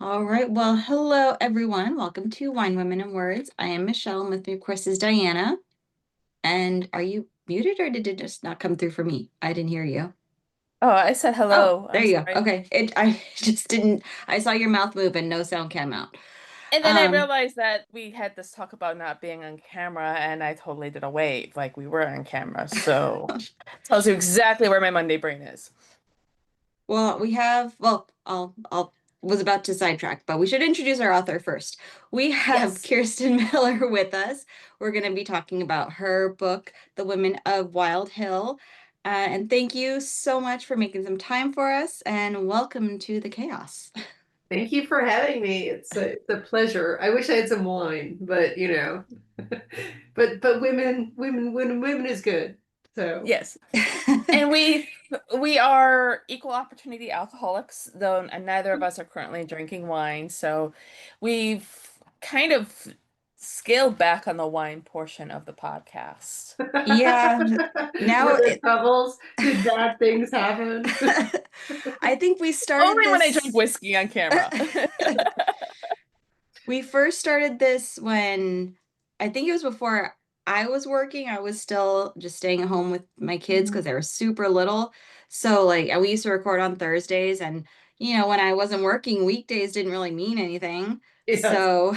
All right. Well, hello, everyone. Welcome to Wine, Women, and Words. I am Michelle, and with me, of course, is Diana. And are you muted or did it just not come through for me? I didn't hear you. Oh, I said Oh, hello. there I'm you go. sorry. Okay. I just didn't, I saw your mouth move and no sound came out. And then I Um, realized that we had this talk about not being on camera, and I totally did a wave like we were on camera. So tells you exactly where my Monday brain is. well, I'll was about to sidetrack, but we should introduce our author first. We have Yes. Kirsten Miller with us. We're going to be talking about her book, The Women of Wild Hill. And thank you so much for making some time for us, and welcome to the chaos. Thank you for having me. It's a pleasure. I wish I had some wine, but but women is good. So Yes. And we are equal opportunity alcoholics, though neither of us are currently drinking wine. So we've kind of scaled back on the wine portion of the podcast. Yeah, now were there troubles? Did bad things happen? I think we started Only when I drink this. whiskey on camera. We first started this when I think it was before I was working. I was still just staying at home with my kids because Mhm. they were super little. So like we used to record on Thursdays and when I wasn't working, weekdays didn't really mean anything. Yes. So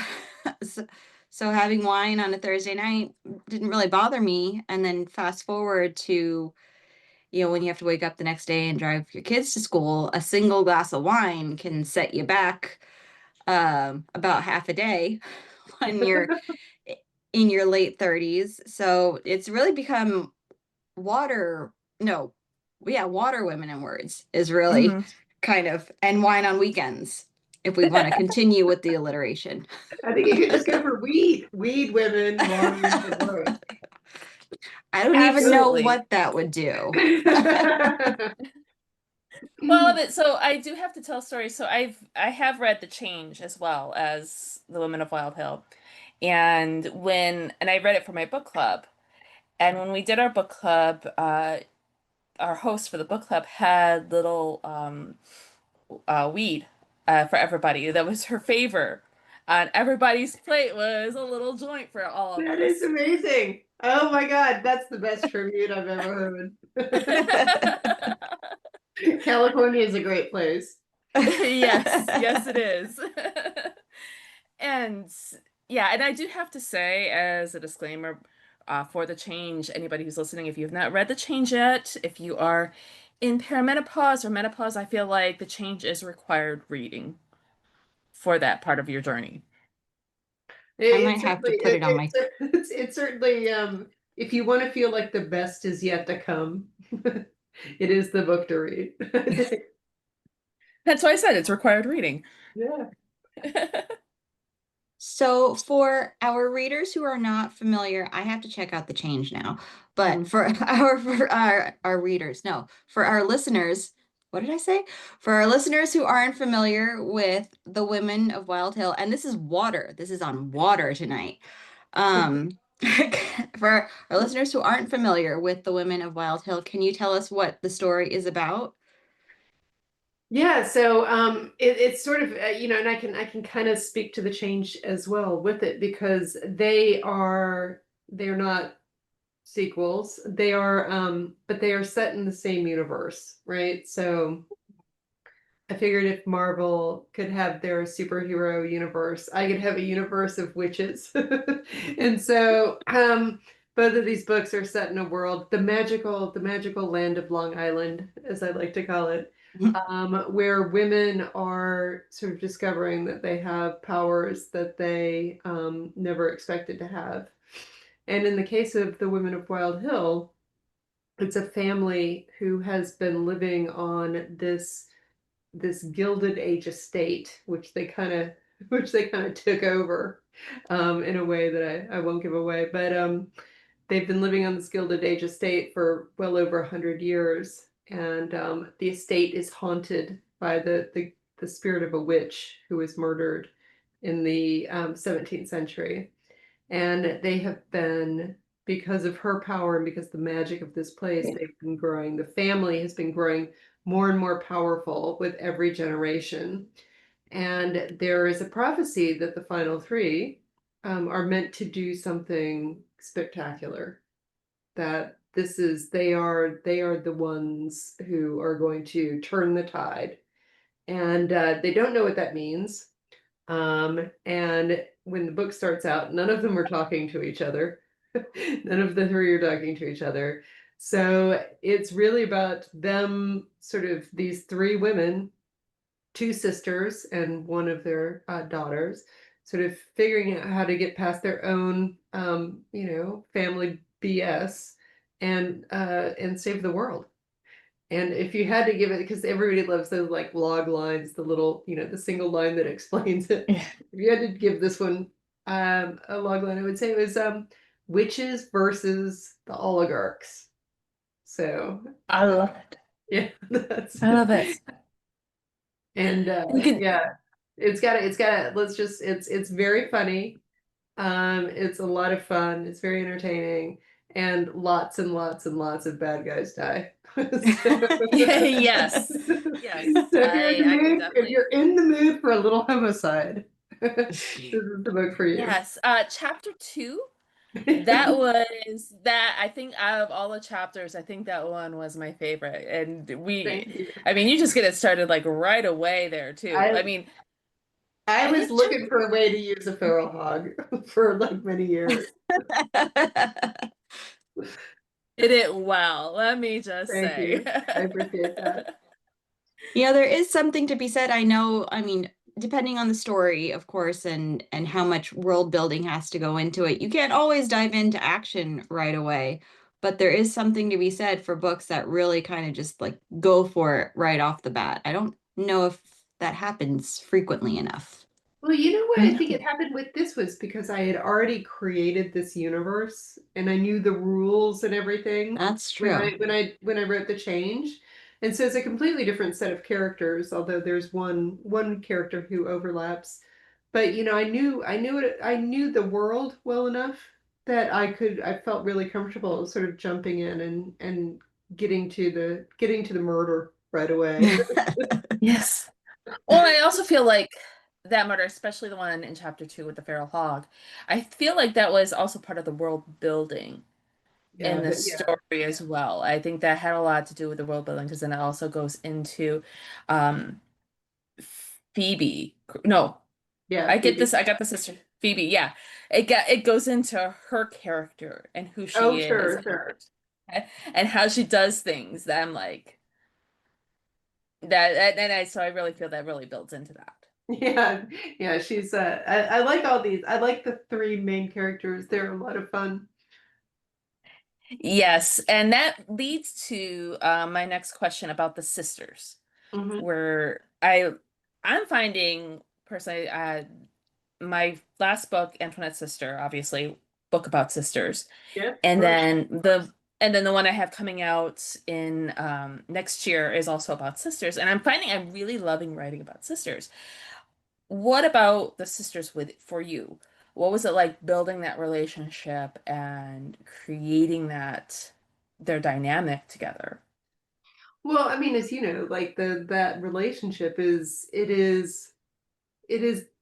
so, so having wine on a Thursday night didn't really bother me. And then fast forward to when you have to wake up the next day and drive your kids to school, a single glass of wine can set you back about half a day when you're in your late 30s. So it's really become water, no, yeah, water women in words is really hmm kind of, and wine on weekends, if we want to continue with the alliteration. I think you could just go for weed women, wine, and words. I don't even know Absolutely. what that would do. Well, so I do have to tell a story. So I have read The Change as well as The Women of Wild Hill. And I read it for my book club. And when we did our book club, our host for the book club had little weed for everybody. That was her favor. On everybody's plate was a little joint for all of That is us. amazing. Oh my God, that's the best tribute I've ever heard. California is a great place. Yes, yes, it is. And yeah, and I do have to say, as a disclaimer, for The Change, anybody who's listening, if you have not read The Change yet, if you are in perimenopause or menopause, I feel like The Change is required reading for that part of your journey. I It, might it have to certainly, put it on my. it certainly, if you want to feel like the best is yet to come, it is the book to read. That's why I said it's required reading. Yeah. So, for our readers who are not familiar, I have to check out the change now. But Mhm. for our readers, no, for our listeners, what did I say? For our listeners who aren't familiar with the Women of Wild Hill, and this is water. This is on water tonight. Um, for our listeners who aren't familiar with the Women of Wild Hill, can you tell us what the story is about? Yeah, so it's sort of and I can kind of speak to the change as well with it because they're not sequels. They are but they are set in the same universe, right? So I figured if Marvel could have their superhero universe, I could have a universe of witches. And so both of these books are set in a world, the magical land of Long Island, as I like to call it, where women are sort of discovering that they have powers that they never expected to have. And in the case of the Women of Wild Hill, it's a family who has been living on this Gilded Age estate, which they kind of took over in a way that I won't give away. But they've been living on this Gilded Age estate for well over 100 years, and the estate is haunted by the spirit of a witch who was murdered in the 17th century. And they have been, because of her power and because the magic of this place, they've been growing. The family has been growing more and more powerful with every generation. And there is a prophecy that the final three are meant to do something spectacular. That they are the ones who are going to turn the tide, and they don't know what that means. And when the book starts out, none of them are talking to each other. None of the three are talking to each other. So it's really about them, sort of these three women, two sisters and one of their daughters, sort of figuring out how to get past their own, family BS and save the world. And if you had to give it, because everybody loves those like log lines, the little, the single line that explains it. Yeah. If you had to give this one a log line, I would say it was witches versus the oligarchs. So I love it. yeah, that's I love it. and You can, yeah, it's very funny. It's a lot of fun. It's very entertaining, and lots and lots and lots of bad guys die. yes, yes, So if you're in the I can mood, if definitely. you're in the mood for a little homicide, this is the book for you. Yes, chapter 2. That was that I think out of all the chapters, I think that one was my favorite. And Thank you. I mean, you just get it started like right away there too. I I mean, I I was think looking for a way to use a feral hog for like many years. did it well, let me just Thank say. you. I appreciate that. There is something to be said. I know, I mean, depending on the story, of course, and how much world building has to go into it, you can't always dive into action right away. But there is something to be said for books that really kind of just like go for it right off the bat. I don't know if that happens frequently enough. Well, you know what I think it No. happened with this was because I had already created this universe and I knew the rules and everything That's when true. I wrote the change. And so it's a completely different set of characters, although there's one character who overlaps. But I knew the world well enough that I felt really comfortable sort of jumping in and getting to the murder right away. Yes. Well, I also feel like that murder, especially the one in chapter 2 with the feral hog, I feel like that was also part of the world building in Yeah, the yeah, story as well. I think that had a lot to do with the world building because then it also goes into um Phoebe. No, yeah, Phoebe. I got the sister Phoebe, yeah. It goes into her character and who Oh, she is sure, sure. and how she does things that I'm like that and I so I really feel that really builds into that. Yeah, yeah, she's I like all these. I like the three main characters. They're a lot of fun. Yes, and that leads to my next question about the sisters, Hmm. where I'm finding personally my last book, Antoinette's Sister, obviously book about sisters, Yeah, of and course. then the one I have coming out in next year is also about sisters, and I'm finding I'm really loving writing about sisters. What about the sisters with for you? What was it like building that relationship and creating their dynamic together? Well, I mean, as you know, like the that relationship it is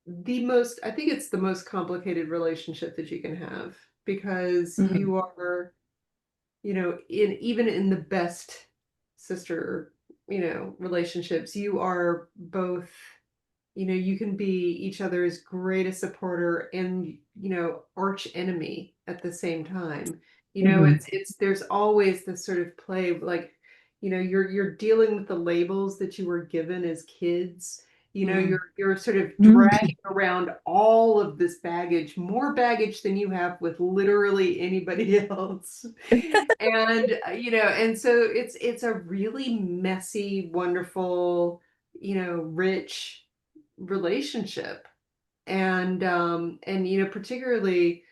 the most, I think it's the most complicated relationship that you can have because Mhm. you are, in even in the best sister, relationships, you are both, you can be each other's greatest supporter and, arch enemy at the same time. Mhm. It's there's always this sort of play, like, you're dealing with the labels that you were given as kids. Mm. You're sort of Mhm. dragging around all of this baggage, more baggage than you have with literally anybody else. And and so it's a really messy, wonderful, rich relationship. And particularly,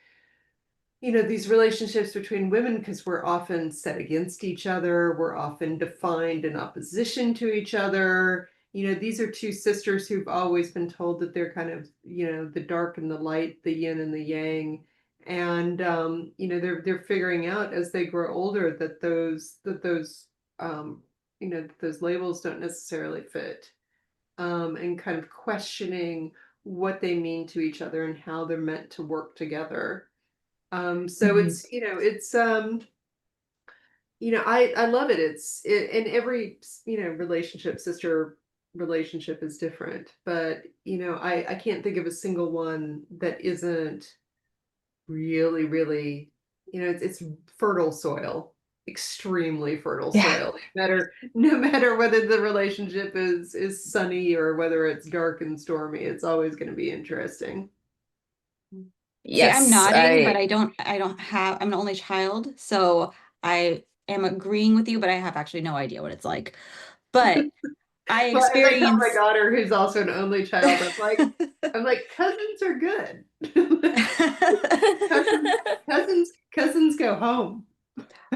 these relationships between women, because we're often set against each other, we're often defined in opposition to each other. These are two sisters who've always been told that they're kind of, the dark and the light, the yin and the yang. And they're figuring out as they grow older that those labels don't necessarily fit. and kind of questioning what they mean to each other and how they're meant to work together. So Mhm. I love it. In every, relationship, sister relationship is different, but I can't think of a single one that isn't really, really, it's fertile soil, extremely fertile Yeah. soil. No matter whether the relationship is sunny or whether it's dark and stormy, it's always going to be interesting. See, I'm Yes, nodding, but I I'm an only child, so I am agreeing with you, but I have actually no idea what it's like. But I Well, as I tell my experience. daughter, who's also an only child, I'm like, cousins are good. cousins, cousins go home.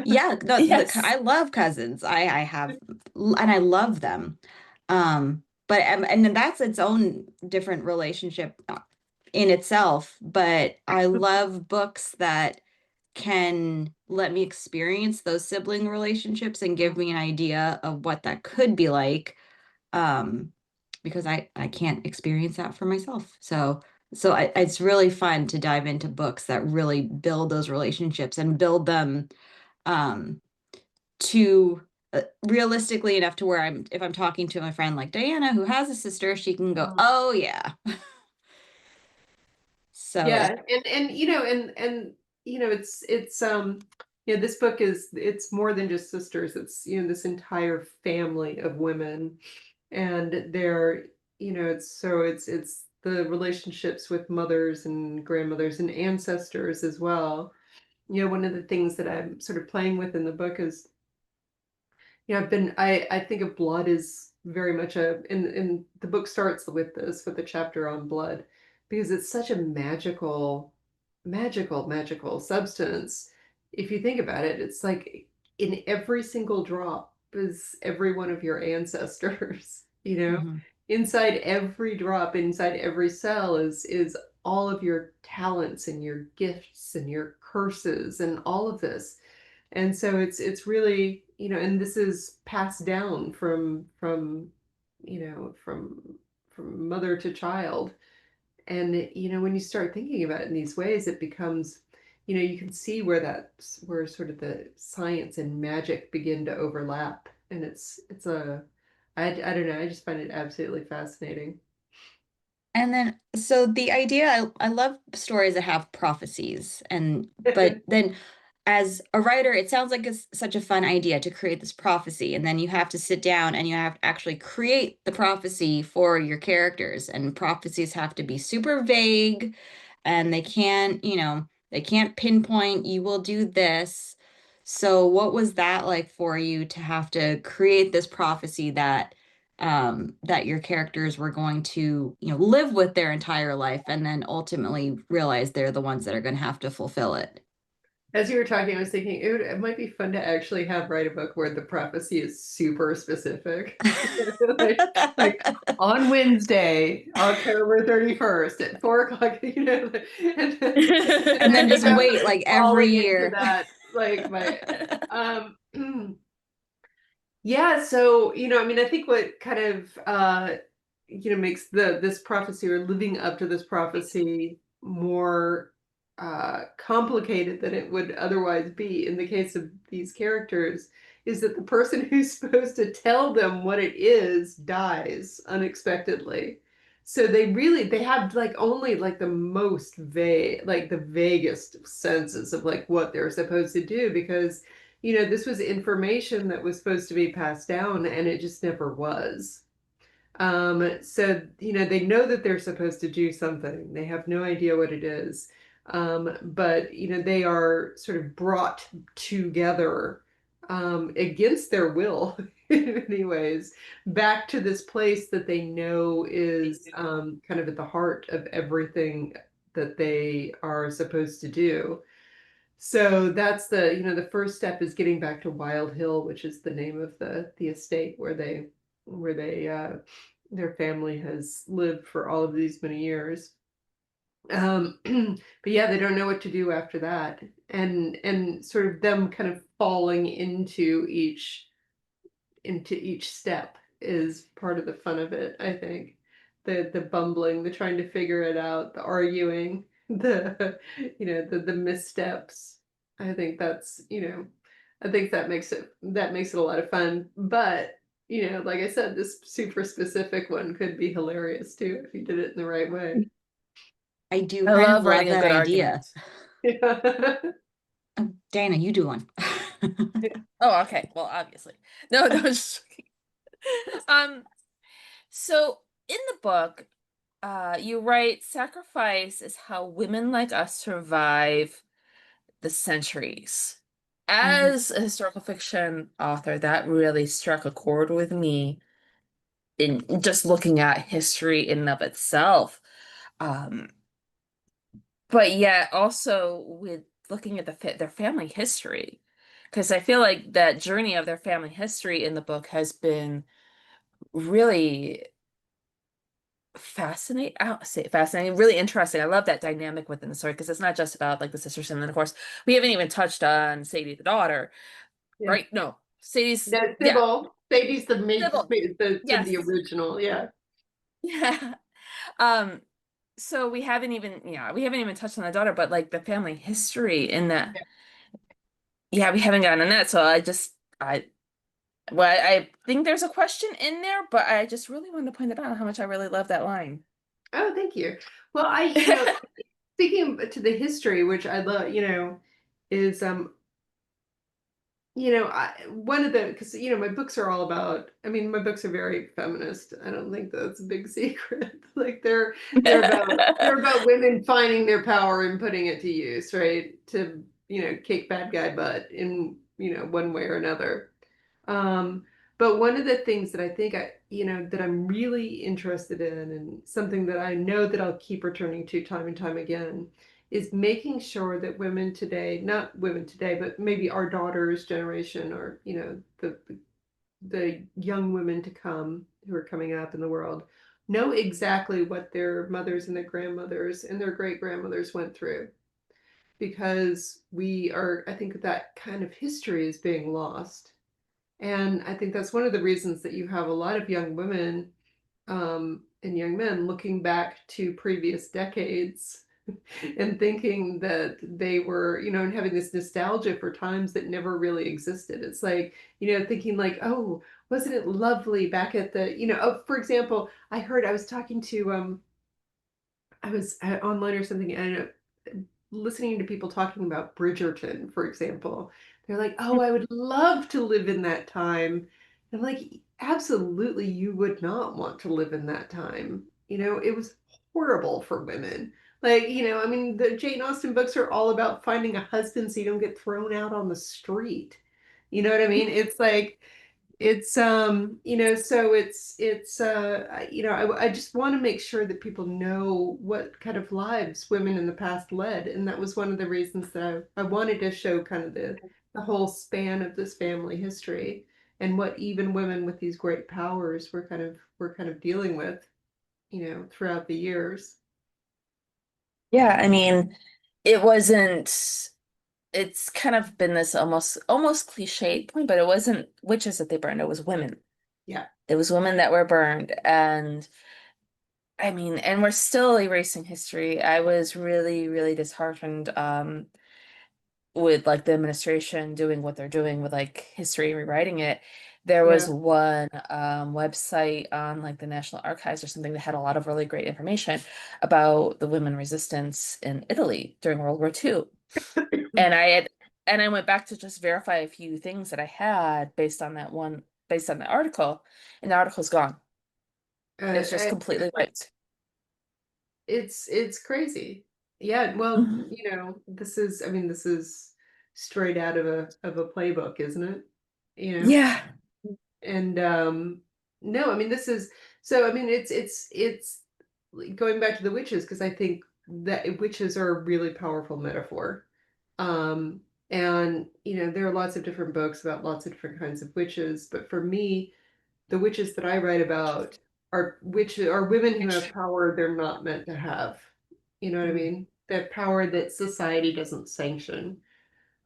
Yeah, yes. I love cousins. I have, and I love them. But and then that's its own different relationship in itself. But I love books that can let me experience those sibling relationships and give me an idea of what that could be like. Um, because I can't experience that for myself. It's really fun to dive into books that really build those relationships and build them um to realistically enough to where if I'm talking to my friend like Diana who has a sister, she can go, "Oh yeah." So, Yeah, and this book it's more than just sisters. It's this entire family of women, and they're it's the relationships with mothers and grandmothers and ancestors as well. One of the things that I'm sort of playing with in the book is, I think of blood is very much and the book starts with a chapter on blood, because it's such a magical substance. If you think about it, it's like in every single drop is every one of your ancestors, mhm. inside every drop, inside every cell is all of your talents and your gifts and your curses and all of this. And so it's really, and this is passed down from mother to child. And when you start thinking about it in these ways, it becomes, you can see where sort of the science and magic begin to overlap. And I don't know, I just find it absolutely fascinating. And then, so the idea, I love stories that have prophecies. But then as a writer, it sounds like it's such a fun idea to create this prophecy. And then you have to sit down and you have to actually create the prophecy for your characters. And prophecies have to be super vague and they can't pinpoint, you will do this. So what was that like for you to have to create this prophecy that your characters were going to, live with their entire life and then ultimately realize they're the ones that are going to have to fulfill it. As you were talking, I was thinking it might be fun to actually write a book where the prophecy is super specific. Like on Wednesday, October 31st at 4 o'clock, and And then then just wait like every falling into year. that, like my um yeah, so I mean, I think what kind of makes this prophecy, or living up to this prophecy, more complicated than it would otherwise be in the case of these characters, is that the person who's supposed to tell them what it is dies unexpectedly. So they have like only like the most vague, like the vaguest senses of like what they're supposed to do, because this was information that was supposed to be passed down and it just never was. So, they know that they're supposed to do something. They have no idea what it is. But, they are sort of brought together, against their will, in many ways, back to this place that they know is, kind of at the heart of everything that they are supposed to do. So that's the first step is getting back to Wild Hill, which is the name of the estate where their family has lived for all of these many years. But yeah, they don't know what to do after that, and sort of them kind of falling into each step is part of the fun of it, I think. The bumbling, the trying to figure it out, the arguing, the missteps. I think that's, I think that makes it a lot of fun. But, like I said, this super specific one could be hilarious too if you did it in the right way. I do I kind of love love writing a that good idea. argument. Yeah. Oh, Dana, you do one. Oh, okay. Well, obviously. No, no, just um, so in the book, you write, sacrifice is how women like us survive the centuries. Mhm. As a historical fiction author, that really struck a chord with me in just looking at history in and of itself. Um, but yet also with looking at their family history, because I feel like that journey of their family history in the book has been really fascinating. I don't say fascinating, really interesting. I love that dynamic within the story because it's not just about like the sisters, and then of course we haven't even touched on Sadie the daughter, Yeah. right? No, Sadie's, No, yeah, Sybil. Sadie's the main, Sybil, the yes, original. Yeah. yeah. Um, so we haven't even touched on the daughter, but like the family history in that, yeah, we haven't gotten on that. So I think there's a question in there, but I just really wanted to point it out how much I really love that line. Oh, thank you. Well, speaking to the history, which I love, is one of the because my books are all about. I mean, my books are very feminist. I don't think that's a big secret. Like they're about women finding their power and putting it to use, right? To kick bad guy butt in one way or another. But one of the things that I think that I'm really interested in, and something that I know that I'll keep returning to time and time again, is making sure that women today, not women today, but maybe our daughters' generation, or the young women to come who are coming up in the world, know exactly what their mothers and their grandmothers and their great grandmothers went through, because I think that kind of history is being lost. And I think that's one of the reasons that you have a lot of young women and young men looking back to previous decades and thinking that they were, and having this nostalgia for times that never really existed. It's like, thinking like, oh, wasn't it lovely back at for example, I was talking to, I was online or something, and listening to people talking about Bridgerton, for example. They're like, oh, I would love to live in that time. And like, absolutely, you would not want to live in that time. It was horrible for women. Like, I mean, the Jane Austen books are all about finding a husband so you don't get thrown out on the street. You know what I mean? It's like, so I just want to make sure that people know what kind of lives women in the past led. And that was one of the reasons that I wanted to show kind of the whole span of this family history, and what even women with these great powers were kind of dealing with, throughout the years. Yeah, I mean, it wasn't, it's kind of been this almost cliche point, but it wasn't witches that they burned, it was women. Yeah. It was women that were burned. And I mean, and we're still erasing history. I was really, really disheartened with like the administration doing what they're doing with like history and rewriting it. There was Yeah. one website on like the National Archives or something that had a lot of really great information about the women resistance in Italy during World War II. And I went back to just verify a few things that I had based on the article, and the article's gone. It was just Uh, completely wiped. it's crazy. Yeah, well, Mhm. this is straight out of a playbook, isn't it? You know? Yeah. And no, I mean this is so I mean it's like going back to the witches, because I think that witches are a really powerful metaphor. Um and there are lots of different books about lots of different kinds of witches, but for me, the witches that I write about are women who have power they're not meant to have. You know what I Mm. mean? They have power that society doesn't sanction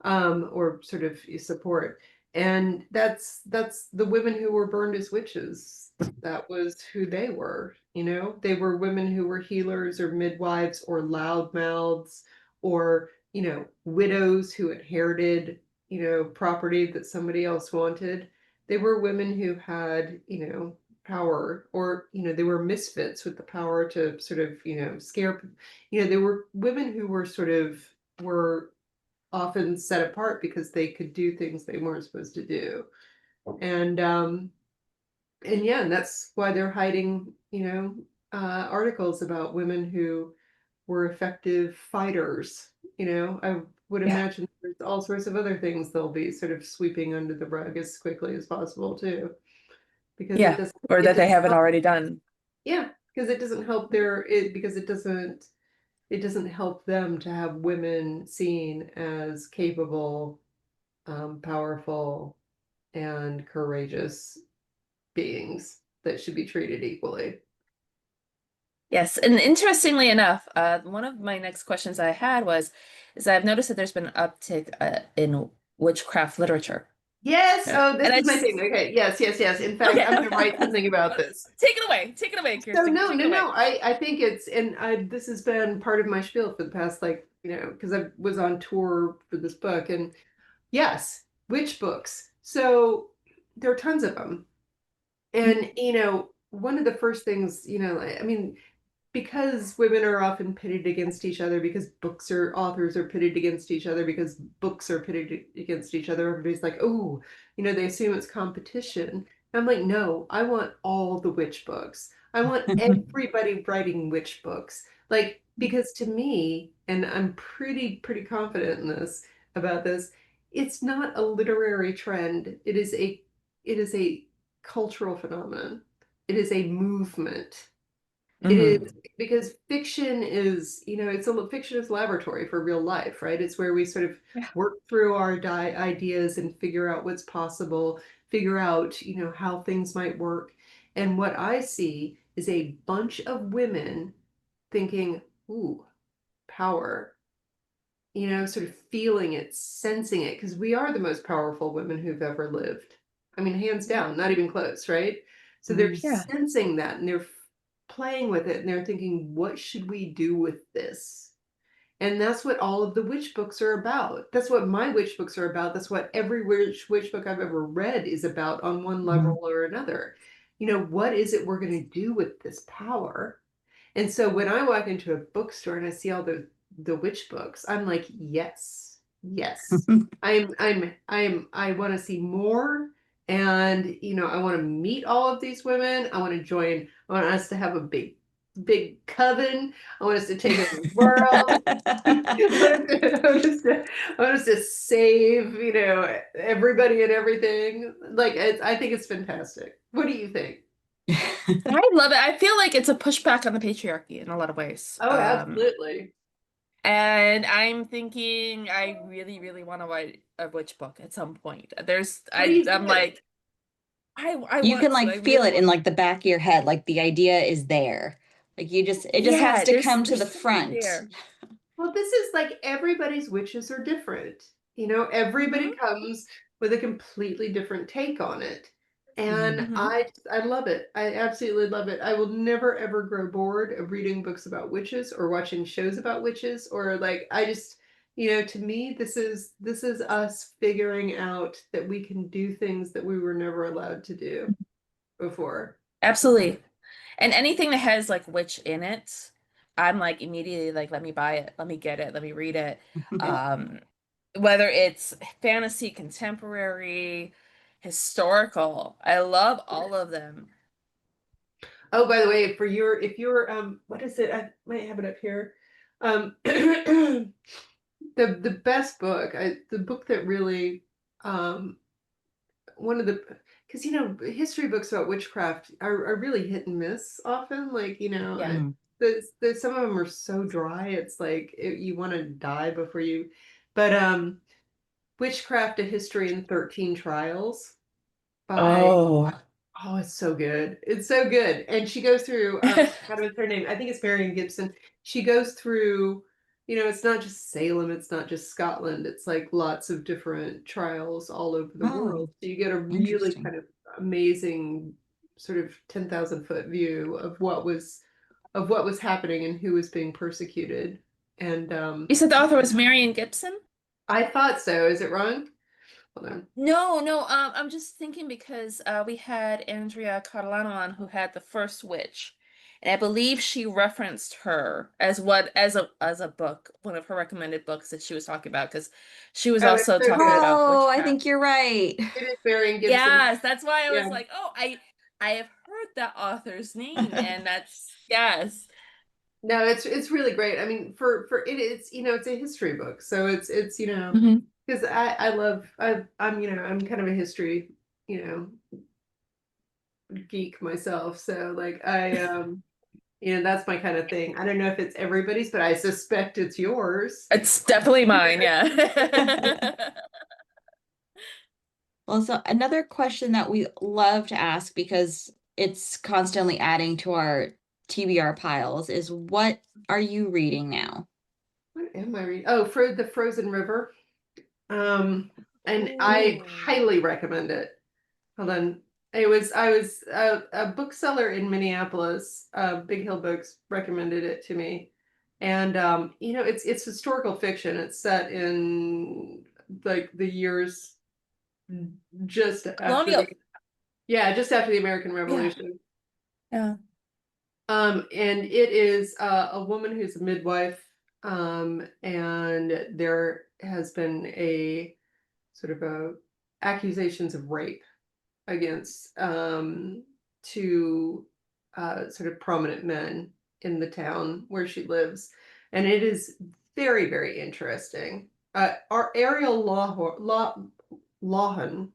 or sort of support. And that's the women who were burned as witches. That was who they were, you know? They were women who were healers or midwives or loudmouths or, you know, widows who inherited, you know, property that somebody else wanted. They were women who had, you know, power, or, you know, they were misfits with the power to sort of, you know, scare, you know, they were women who were sort of were often set apart because they could do things they weren't supposed to do. And yeah, and that's why they're hiding, you know, articles about women who were effective fighters. You know, I would Yeah. imagine there's all sorts of other things they'll be sort of sweeping under the rug as quickly as possible too, because Yeah. Or it that they doesn't haven't help. already done. Yeah, because it doesn't help because it doesn't help them to have women seen as capable, powerful, and courageous beings that should be treated equally. Yes, and interestingly enough, one of my next questions I had is I've noticed that there's been an uptick in witchcraft literature. Yes. Oh, this And I is my just thing. Okay. Yes. Yes. Yes. In fact, okay. I'm going to write something about this. Take it away, So Kirsten. no, Take no, it away. no. I think it's, and I this has been part of my spiel for the past, like, you know, because I was on tour for this book, and yes, witch books. So there are tons of them, and you know, one of the first things, you know, I mean, because women are often pitted against each other, because books or authors are pitted against each other, because books are pitted against each other, everybody's like, oh, you know, they assume it's competition. And I'm like, no, I want all the witch books. I want everybody writing witch books. Like, because to me, and I'm pretty confident in this about this, it's not a literary trend. It is a cultural phenomenon. It is a movement. It Hmm. is because fiction is, you know, fiction is laboratory for real life, right? It's where we sort of Yeah. work through our ideas and figure out what's possible, figure out, you know, how things might work. And what I see is a bunch of women thinking, ooh, power, you know, sort of feeling it, sensing it, because we are the most powerful women who've ever lived. I mean, hands down, not even close, right? So they're Mm. Yeah. sensing that, and they're playing with it, and they're thinking, what should we do with this? And that's what all of the witch books are about. That's what my witch books are about. That's what every witch book I've ever read is about on one level or another. You know, what is it we're going to do with this power? And so when I walk into a bookstore and I see all the witch books, I'm like, yes, yes. I want to see more. And you know, I want to meet all of these women. I want to join, I want us to have a big coven. I want us to take over the world. I want us to save, you know, everybody and everything. Like, I think it's fantastic. What do you think? I love it. I feel like it's a pushback on the patriarchy in a lot of ways. Oh, absolutely. And I'm thinking I really, really want to write a witch book at some point. What do you I'm think? like, I You want can to. like I feel really it in want. like the back of your head, like the idea is there. Like it just has Yeah, to come to there's the something front. there. Well, this is like everybody's witches are different. You know, everybody Hmm. comes with a completely different take on it. And Mhm. Hmm. I love it. I absolutely love it. I will never ever grow bored of reading books about witches or watching shows about witches, or like I just, you know, to me this is us figuring out that we can do things that we were never allowed to do before. Absolutely. And anything that has like witch in it, I'm like immediately like, let me buy it, let me get it, let me read it. Um, Whether it's fantasy, contemporary, historical, I love all of them. Oh, by the way, if you're what is it? I might have it up here. The best book, the book that really one of the, because you know, history books about witchcraft are really hit and miss often. Like, you know, Yeah. Mm. some of them are so dry, it's like you want to die before you. But Witchcraft: A History in 13 Trials by, Oh. oh, it's so good. It's so good. And she goes through, God, what's her name? I think it's Marion Gibson. She goes through it's not just Salem, it's not just Scotland, it's like lots of different trials all over the Oh, world. So you get a really interesting. kind of amazing sort of 10,000-foot view of what was happening and who was being persecuted. And You said the author was Marion Gibson? I thought so. Is it wrong? Hold on. No, no, I'm just thinking because we had Andrea Catalano on who had the first witch. And I believe she referenced her as a book, one of her recommended books that she was talking about, because she was Oh, it's also so talking good. about Oh, I witchcraft. think you're right. It is Marion Gibson. Yes, that's why I was Yeah. like, oh, I have heard that author's name, and that's yes. No, it's really great. I mean, for it's it's a history book, so it's Mhm. because I love I'm I'm kind of a history you know geek myself, so like that's my kind of thing. I don't know if it's everybody's, but I suspect it's yours. It's definitely mine, yeah. Well, so another question that we love to ask because it's constantly adding to our TBR piles is what are you reading now? What am I reading? Oh, for the Frozen River. Um, and I Ooh. highly recommend it. Hold on. I was a bookseller in Minneapolis, Big Hill Books recommended it to me. And it's historical fiction. It's set in like the years just after Colonial. just after the American Yeah. Revolution. Yeah. And it is a woman who's a midwife, and there has been a sort of a accusations of rape against two sort of prominent men in the town where she lives, and it is very, very interesting. Our Ariel Lawhon, Lawhon,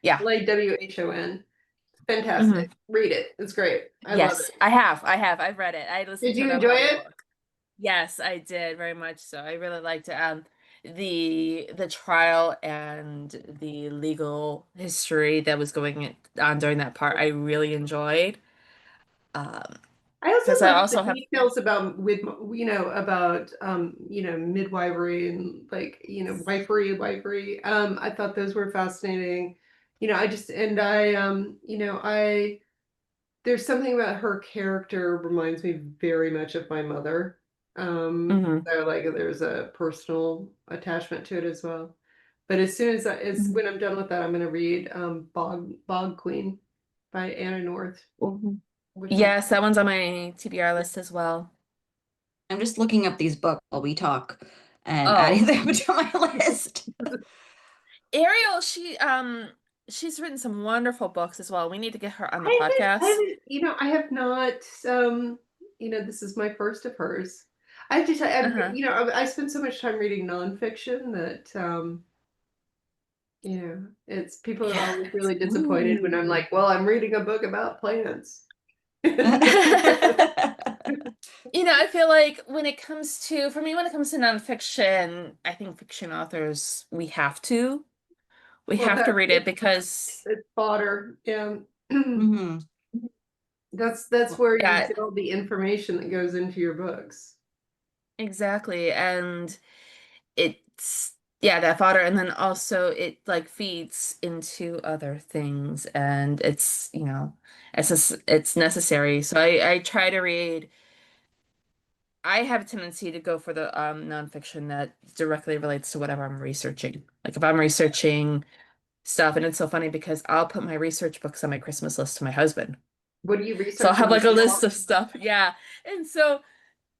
Yeah. Lawhon, Hmm. fantastic. Read it. It's great. I love Yes, it. I have. I've read it. I listened Did to you it on enjoy it? audiobook. Yes, I did very much so. I really liked the trial and the legal history that was going on during that part. I really enjoyed. Um, I also because I love the also have details about about midwifery and like wifery. I thought those were fascinating. I just and I I there's something about her character reminds me very much of my mother. Mhm. So like there's a personal attachment to it as well. But as soon as Mhm. when I'm done with that, I'm gonna read Bog Queen by Anna North, Mhm. which I'm Yes, that one's on my TBR list as well. I'm just looking up these books while we talk and adding Oh, them to my list. Ariel, she's written some wonderful books as well. We need to get her on the podcast. I have not, this is my first of hers. I just, Uh-huh. I spend so much time reading nonfiction that, it's people are Yeah. always really disappointed when I'm Ooh. like, well, I'm reading a book about plants. I feel like for me, when it comes to nonfiction, I think fiction authors, we Well, have to read it because, it's fodder. Yeah. Mhm. That's where you yeah, get all the information that goes into your books. exactly. And yeah, that fodder. And then also it like feeds into other things and it's necessary. So I try to read. I have a tendency to go for the nonfiction that directly relates to whatever I'm researching. Like if I'm researching stuff, and it's so funny because I'll put my research books on my Christmas list to my husband. What are you So I'll have researching like a right list now? of stuff. Yeah. And so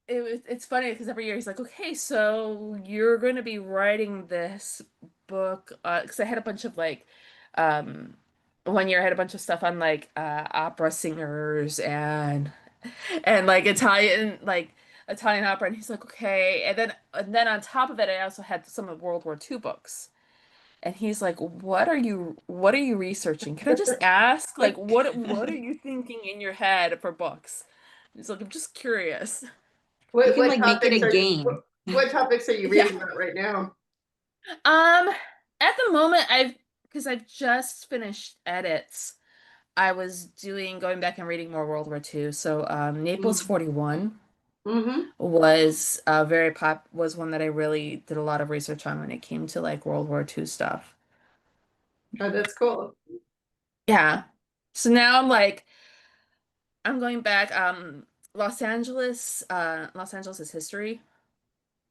it's funny because every year he's like, okay, so you're going to be writing this book. Because I had a bunch of like, um, one year I had a bunch of stuff on like opera singers and like Italian opera, and he's like, okay, and then on top of it, I also had some of World War II books, and he's like, what are you researching? Can I just ask, like, what are you thinking in your head for books? He's like, I'm just curious. You What can what like make it topics a are you game. what topics are you Yeah. reading about right now? Um, at the moment, because I've just finished edits. I was going back and reading more World War II. So, Naples Mm. 41. Mm-hmm. was was one that I really did a lot of research on when it came to like World War II stuff. Oh, that's cool. Yeah. So now I'm like, I'm going back. Los Angeles' history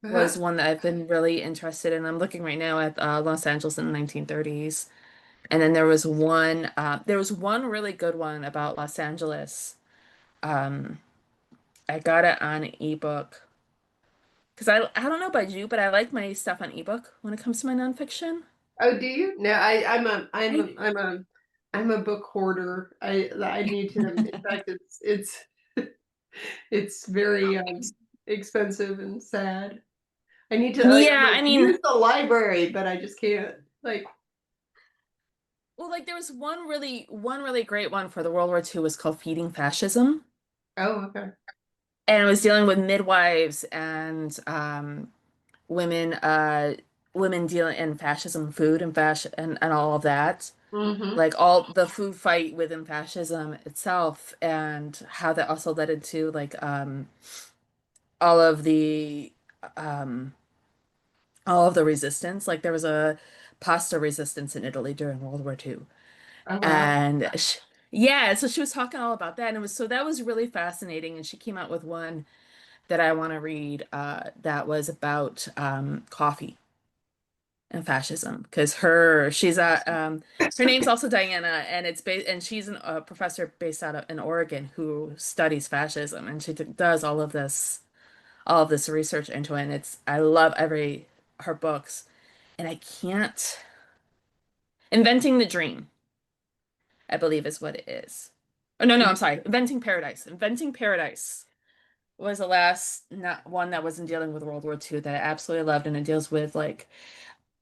Uh-huh. was one that I've been really interested in. I'm looking right now at Los Angeles in the 1930s. And then there was one really good one about Los Angeles. Um, I got it on ebook because I don't know about you, but I like my stuff on ebook when it comes to my nonfiction. Oh, do you? No, I'm a I'm a I I'm a I'm a book hoarder. I need to. In fact, it's it's very expensive and sad. I need to like I'm Yeah, like I mean, use the library, but I just can't. Like, well, like there was one really great one for the World War II was called Feeding Fascism, oh, okay. and it was dealing with midwives and women women dealing in fascism, food and fashion and all of that. Mm-hmm. Like all the food fight within fascism itself and how that also led into like all of the um all of the resistance. Like there was a pasta resistance in Italy during World War II. Oh, wow. And yeah, so she was talking all about that and it was so that was really fascinating and she came out with one that I want to read that was about coffee and fascism because her name's also Diana and and she's a professor based out of in Oregon who studies fascism and she does all of this research into it and it's I love every her books and I can't Inventing the Dream I believe is what it is. Oh no, I'm sorry. Inventing Paradise was the last not one that wasn't dealing with World War II that I absolutely loved and it deals with like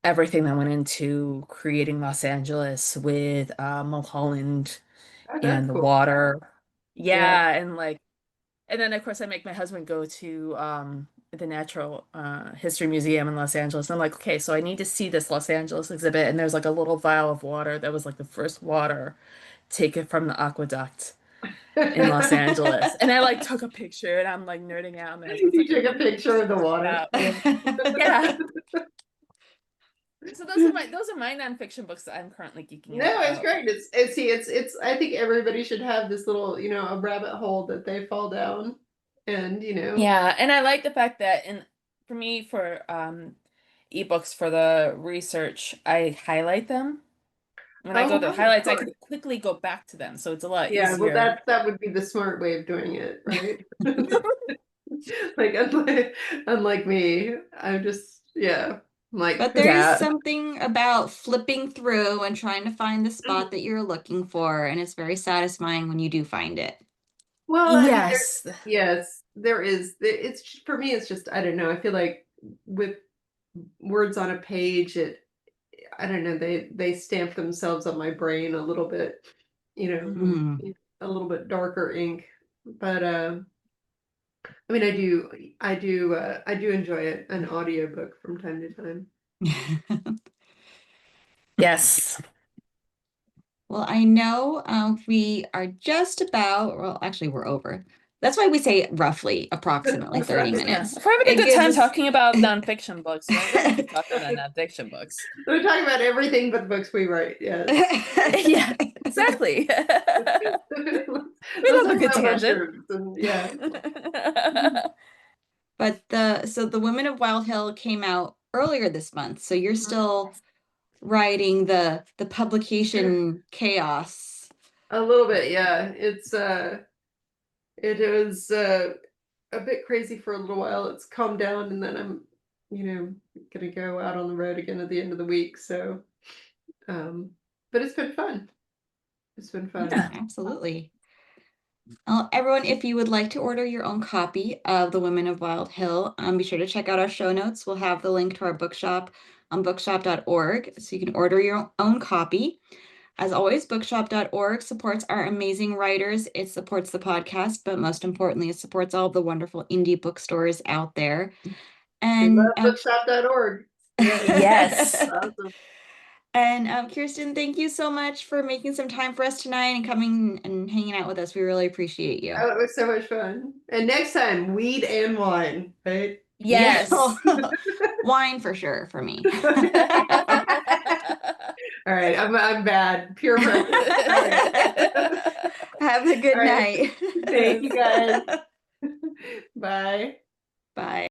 everything that went into creating Los Angeles with Mulholland Oh, that's and the cool. water. Yeah. Yeah, and like and then of course I make my husband go to the Natural History Museum in Los Angeles. And I'm like, okay, so I need to see this Los Angeles exhibit. And there's like a little vial of water that was like the first water taken from the aqueduct in Los Angeles. And I like took a picture and I'm like nerding out. And my husband's You like, took oh, a you need to picture of check the this water. out. Yeah. Yeah. So those are my nonfiction books that I'm currently geeking out No, it's about. great. It's I think everybody should have this little, a rabbit hole that they fall down and, Yeah, and I like the fact that for me for ebooks for the research, I highlight them. When I go oh, to the right, of highlights, I course. can quickly go back to them, so it's a lot Yeah, well easier. that would be the smart way of doing it, right? Like unlike me, I'm just yeah, I'm like But there is Yeah. something about flipping through and trying to find the spot that you're looking for, and it's very satisfying when you do find it. well, I mean there Yes. yes, there is it's for me it's just I don't know. I feel like with words on a page I don't know, they stamp themselves on my brain a little bit, Mm. a little bit darker ink. But I mean I do enjoy an audiobook from time to time. Yes. Well, I know we are just about, well, actually, we're over. That's why we say roughly, approximately 30 Right. Yeah. minutes. If we're having a It good gives time us. talking about nonfiction books, we're gonna keep talking about nonfiction books. We're talking about everything but the books we write, yes. Yeah, exactly. We Let's love a talk good about tangent. mushrooms and yeah. But the Women of Wild Hill came out earlier this month, so you're still riding the publication chaos. A little bit, yeah. It was a bit crazy for a little while. It's calmed down, and then I'm, gonna go out on the road again at the end of the week. So, um, but it's been fun. It's been fun. Yeah. Absolutely. Everyone, if you would like to order your own copy of The Women of Wild Hill, be sure to check out our show notes. We'll have the link to our bookshop on bookshop.org so you can order your own copy. As always, bookshop.org supports our amazing writers. It supports the podcast, but most importantly, it supports all the wonderful indie bookstores out there. We And love bookshop.org. Yeah, Yes. awesome. And Kirsten, thank you so much for making some time for us tonight and coming and hanging out with us. We really appreciate you. Oh, it was so much fun. And next time, weed and wine, right? Yes. Yeah. Wine for sure for me. All right, I'm bad. Pure preference. All right. Have a good All right. night. Thank you guys. Bye. Bye.